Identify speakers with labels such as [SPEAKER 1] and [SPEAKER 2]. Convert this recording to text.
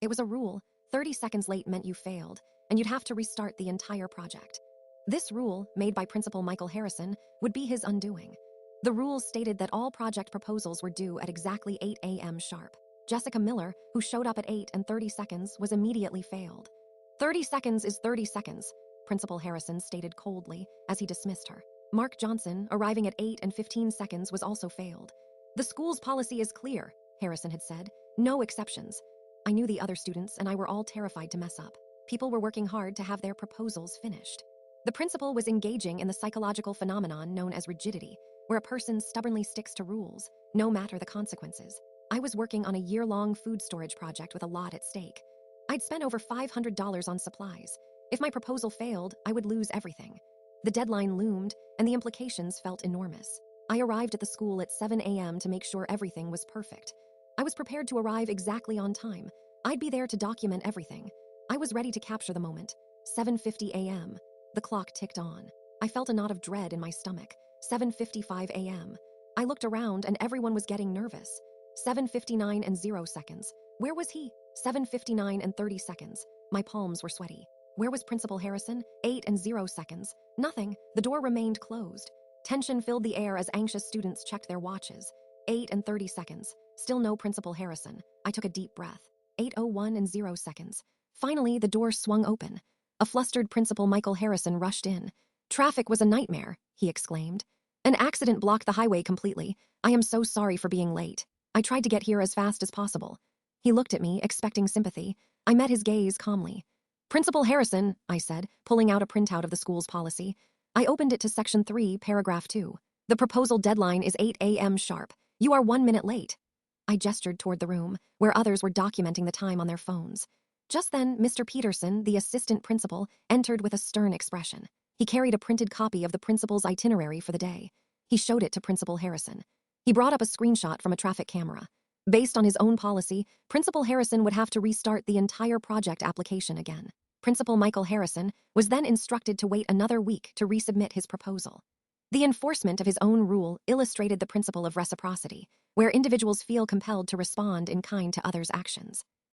[SPEAKER 1] It was a rule: 30 seconds late meant you failed, and you'd have to restart the entire project. This rule, made by Principal Michael Harrison, would be his undoing. The rules stated that all project proposals were due at exactly 8 a.m. sharp. Jessica Miller, who showed up at 8 and 30 seconds, was immediately failed. 30 seconds is 30 seconds, Principal Harrison stated coldly as he dismissed her. Mark Johnson, arriving at 8 and 15 seconds, was also failed. The school's policy is clear, Harrison had said. No exceptions. I knew the other students, and I were all terrified to mess up. People were working hard to have their proposals finished. The principal was engaging in the psychological phenomenon known as rigidity, where a person stubbornly sticks to rules, no matter the consequences. I was working on a year-long food storage project with a lot at stake. I'd spent over $500 on supplies. If my proposal failed, I would lose everything. The deadline loomed, and the implications felt enormous. I arrived at the school at 7 a.m. to make sure everything was perfect. I was prepared to arrive exactly on time. I'd be there to document everything. I was ready to capture the moment. 7:50 a.m. The clock ticked on. I felt a knot of dread in my stomach. 7:55 a.m. I looked around and everyone was getting nervous. 7:59 and 0 seconds. Where was he? 7:59 and 30 seconds. My palms were sweaty. Where was Principal Harrison? 8 and 0 seconds. Nothing. The door remained closed. Tension filled the air as anxious students checked their watches. 8 and 30 seconds. Still no Principal Harrison. I took a deep breath. 8:01 and 0 seconds. Finally, the door swung open. A flustered Principal Michael Harrison rushed in. "Traffic was a nightmare," he exclaimed. "An accident blocked the highway completely. I am so sorry for being late. I tried to get here as fast as possible." He looked at me, expecting sympathy. I met his gaze calmly. "Principal Harrison," I said, pulling out a printout of the school's policy. I opened it to Section 3, Paragraph 2. "The proposal deadline is 8 a.m. sharp. You are 1 minute late." I gestured toward the room, where others were documenting the time on their phones. Just then, Mr. Peterson, the assistant principal, entered with a stern expression. He carried a printed copy of the principal's itinerary for the day. He showed it to Principal Harrison. He brought up a screenshot from a traffic camera. Based on his own policy, Principal Harrison would have to restart the entire project application again. Principal Michael Harrison was then instructed to wait another week to resubmit his proposal. The enforcement of his own rule illustrated the principle of reciprocity, where individuals feel compelled to respond in kind to others' actions.